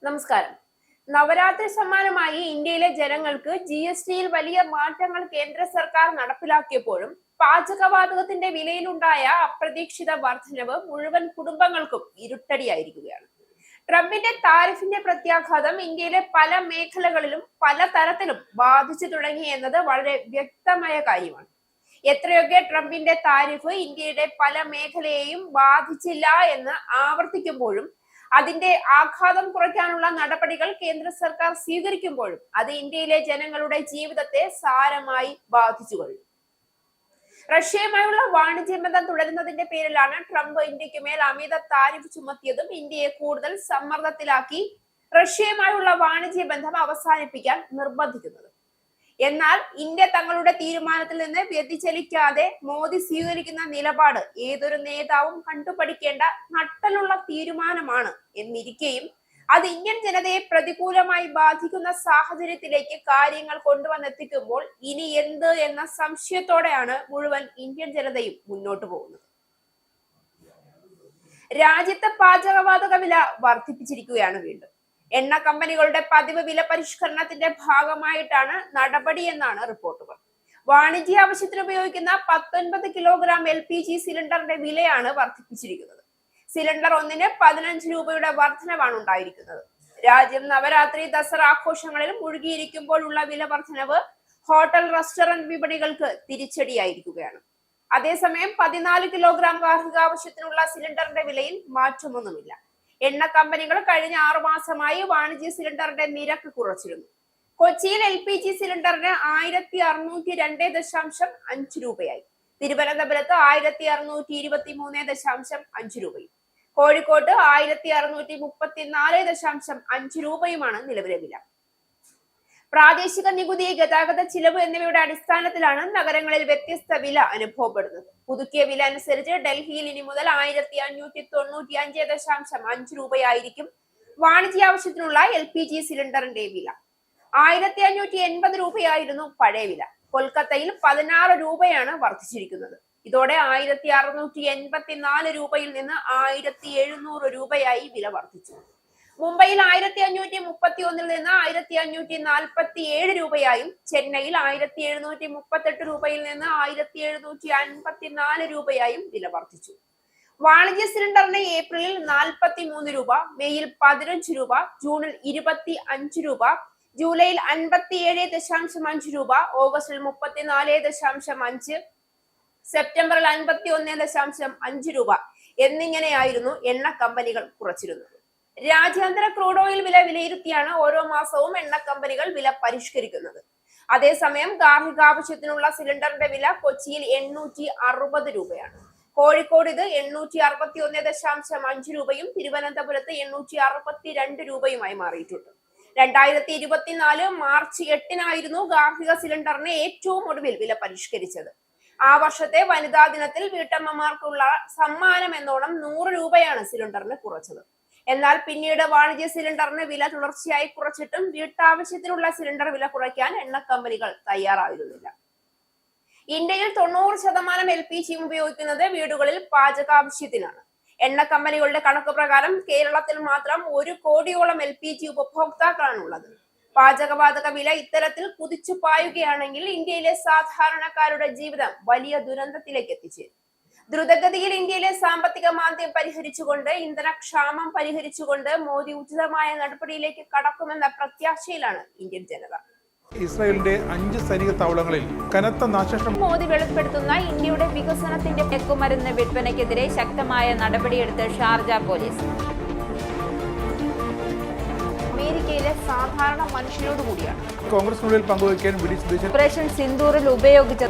നമസ്കാരം. നവരാത്രി സമ്മാനമായി ഇന്ത്യയിലെ ജനങ്ങൾക്ക് GSTയിൽ വലിയ മാറ്റങ്ങൾ കേന്ദ്ര സർക്കാർ നടപ്പിലാക്കിയപ്പോഴും പാചകവാതകത്തിന്റെ വിലയിലുണ്ടായ അപ്രതീക്ഷിത വർധനവ് മുഴുവൻ കുടുംബങ്ങൾക്കും ഇരുട്ടടിയായിരിക്കുകയാണ്. ട്രംപിന്റെ താരിഫിന്റെ പ്രത്യാഘാതം ഇന്ത്യയിലെ പല മേഖലകളിലും പല തരത്തിലും ബാധിച്ചു തുടങ്ങി എന്നത് വളരെ വ്യക്തമായ കാര്യമാണ്. എത്രയൊക്കെ ട്രംപിന്റെ താരിഫ് ഇന്ത്യയുടെ പല മേഖലയെയും ബാധിച്ചില്ല എന്ന് ആവർത്തിക്കുമ്പോഴും അതിന്റെ ആഘാതം കുറയ്ക്കാനുള്ള നടപടികൾ കേന്ദ്ര സർക്കാർ സ്വീകരിക്കുമ്പോഴും അത് ഇന്ത്യയിലെ ജനങ്ങളുടെ ജീവിതത്തെ സാരമായി ബാധിച്ചു കഴിഞ്ഞു. റഷ്യയുമായുള്ള വാണിജ്യ ബന്ധം തുടരുന്നതിന്റെ പേരിലാണ് ട്രംപ് ഇന്ത്യക്ക് മേൽ അമിത താരിഫ് ചുമത്തിയതും ഇന്ത്യയെ കൂടുതൽ സമ്മർദ്ദത്തിലാക്കി റഷ്യയുമായുള്ള വാണിജ്യ ബന്ധം അവസാനിപ്പിക്കാൻ നിർബന്ധിക്കുന്നത്. എന്നാൽ ഇന്ത്യ തങ്ങളുടെ തീരുമാനത്തിൽ നിന്ന് വ്യതിചലിക്കാതെ മോദി സ്വീകരിക്കുന്ന നിലപാട് ഏതൊരു നേതാവും കണ്ടുപഠിക്കേണ്ട നട്ടലുള്ള തീരുമാനമാണ് എന്നിരിക്കെയും അത് ഇന്ത്യൻ ജനതയെ പ്രതികൂലമായി ബാധിക്കുന്ന സാഹചര്യത്തിലേക്ക് കാര്യങ്ങൾ കൊണ്ടുവന്നെത്തിക്കുമ്പോൾ ഇനി എന്ത് എന്ന സംശയത്തോടെയാണ് മുഴുവൻ ഇന്ത്യൻ ജനതയും മുന്നോട്ട് പോകുന്നത്. രാജ്യത്തെ പാചകവാതക വില വർദ്ധിപ്പിച്ചിരിക്കുകയാണ് വീണ്ടും. എണ്ണ കമ്പനികളുടെ പതിവ് വില പരിഷ്കരണത്തിന്റെ ഭാഗമായിട്ടാണ് നടപടി എന്നാണ് റിപ്പോർട്ടുകൾ. വാണിജ്യ ആവശ്യത്തിന് ഉപയോഗിക്കുന്ന 19 കിലോഗ്രാം LPG സിലിണ്ടറിന്റെ വിലയാണ് വർദ്ധിപ്പിച്ചിരിക്കുന്നത്. സിലിണ്ടർ ഒന്നിന് 15 രൂപയുടെ വർധനവാണ് ഉണ്ടായിരിക്കുന്നത്. രാജ്യം നവരാത്രി ദസറ ആഘോഷങ്ങളിൽ മുഴുകിയിരിക്കുമ്പോഴുള്ള വില വർധനവ് ഹോട്ടൽ റെസ്റ്റോറന്റ് വിപണികൾക്ക് തിരിച്ചടിയായിരിക്കുകയാണ്. അതേസമയം 14 കിലോഗ്രാം ഗാർഹികാവശ്യത്തിനുള്ള സിലിണ്ടറിന്റെ വിലയിൽ മാറ്റമൊന്നുമില്ല. എണ്ണ കമ്പനികൾ കഴിഞ്ഞ 6 മാസമായി വാണിജ്യ സിലിണ്ടറിന്റെ നിരക്ക് കുറച്ചിരുന്നു. കൊച്ചിയിൽ LPG സിലിണ്ടറിന് 1602.5 രൂപയായി. തിരുവനന്തപുരത്ത് 1623.5 രൂപയും കോഴിക്കോട്ട് 1634.5 രൂപയുമാണ് നിലവിലെ വില. പ്രാദേശിക നികുതി, ഗതാഗത ചിലവ് എന്നിവയുടെ അടിസ്ഥാനത്തിലാണ് നഗരങ്ങളിൽ വ്യത്യസ്ത വില അനുഭവപ്പെടുന്നത്. പുതുക്കിയ വില അനുസരിച്ച് ഡൽഹിയിൽ ഇനി മുതൽ 1595.5 രൂപയായിരിക്കും വാണിജ്യ ആവശ്യത്തിനുള്ള LPG സിലിണ്ടറിന്റെ വില. 1580 രൂപയായിരുന്നു പഴയ വില. കൊൽക്കത്തയിൽ 16 രൂപയാണ് വർദ്ധിച്ചിരിക്കുന്നത്. ഇതോടെ 1684 രൂപയിൽ നിന്ന് 1700 രൂപയായി വില വർദ്ധിച്ചു. മുംബൈയിൽ 1531 നിന്ന് 1547 രൂപയായും ചെന്നൈയിൽ 1738 രൂപയിൽ നിന്ന് 1754 രൂപയായും വില വർദ്ധിച്ചു. വാണിജ്യ സിലിണ്ടറിന് ഏപ്രിലിൽ 43 രൂപ, മെയ്യിൽ 15 രൂപ, ജൂണിൽ 25 രൂപ, ജൂലൈയിൽ 57.5 രൂപ, ഓഗസ്റ്റിൽ 34.5, സെപ്റ്റംബറിൽ 51.5 രൂപ എന്നിങ്ങനെയായിരുന്നു എണ്ണ കമ്പനികൾ കുറച്ചിരുന്നത്. രാജ്യാന്തര ക്രൂഡ് ഓയിൽ വില വിലയിരുത്തിയാണ് ഓരോ മാസവും എണ്ണ കമ്പനികൾ വില പരിഷ്കരിക്കുന്നത്. അതേസമയം ഗാർഹികാവശ്യത്തിനുള്ള സിലിണ്ടറിന്റെ വില കൊച്ചിയിൽ 860 രൂപയാണ്. കോഴിക്കോട് ഇത് 861.5 രൂപയും തിരുവനന്തപുരത്ത് 862 രൂപയുമായി മാറിയിട്ടുണ്ട്. 2024 മാർച്ച് 8-നായിരുന്നു ഗാർഹിക സിലിണ്ടറിന് ഏറ്റവും ഒടുവിൽ വില പരിഷ്കരിച്ചത്. ആ വർഷത്തെ വനിതാ ദിനത്തിൽ വീട്ടമ്മമാർക്കുള്ള സമ്മാനം എന്നോണം 100 രൂപയാണ് സിലിണ്ടറിന് കുറച്ചത്. എന്നാൽ പിന്നീട് വാണിജ്യ സിലിണ്ടറിന് വില തുടർച്ചയായി കുറച്ചിട്ടും വീട്ടാവശ്യത്തിനുള്ള സിലിണ്ടർ വില കുറയ്ക്കാൻ എണ്ണ കമ്പനികൾ തയ്യാറായിരുന്നില്ല. ഇന്ത്യയിൽ 90% LPG ഉപയോഗിക്കുന്നത് വീടുകളിൽ പാചകാവശ്യത്തിനാണ്. എണ്ണ കമ്പനികളുടെ കണക്ക് പ്രകാരം കേരളത്തിൽ മാത്രം 1 കോടിയോളം LPG ഉപഭോക്താക്കളാണുള്ളത്. പാചകവാതക വില ഇത്തരത്തിൽ കുതിച്ചു പായുകയാണെങ്കിൽ ഇന്ത്യയിലെ സാധാരണക്കാരുടെ ജീവിതം വലിയ ദുരന്തത്തിലേക്ക് എത്തിച്ചേരും. ദ്രുതഗതിയിൽ ഇന്ത്യയിലെ സാമ്പത്തിക മാന്ദ്യം പരിഹരിച്ചുകൊണ്ട്, ഇന്ധനക്ഷാമം പരിഹരിച്ചുകൊണ്ട് മോദി ഉചിതമായ നടപടിയിലേക്ക് കടക്കുമെന്ന പ്രത്യാശയിലാണ് ഇന്ത്യൻ ജനത. ഇസ്രായേലിന്റെ 5 സൈനിക താവളങ്ങളിൽ കനത്ത നാശനഷ്ടം. മോദി വെളിപ്പെടുത്തുന്ന ഇന്ത്യയുടെ വികസനത്തിന്റെ മയക്കുമരുന്ന് വിൽപ്പനയ്ക്കെതിരെ ശക്തമായ നടപടിയെടുത്ത് ഷാർജ പോലീസ്. അമേരിക്കയിലെ സാധാരണ മനുഷ്യരോട് കൂടിയാണ് കോൺഗ്രസിനുള്ളിൽ പങ്കുവയ്ക്കാൻ ഓപ്പറേഷൻ സിന്ദൂറിൽ ഉപയോഗിച്ച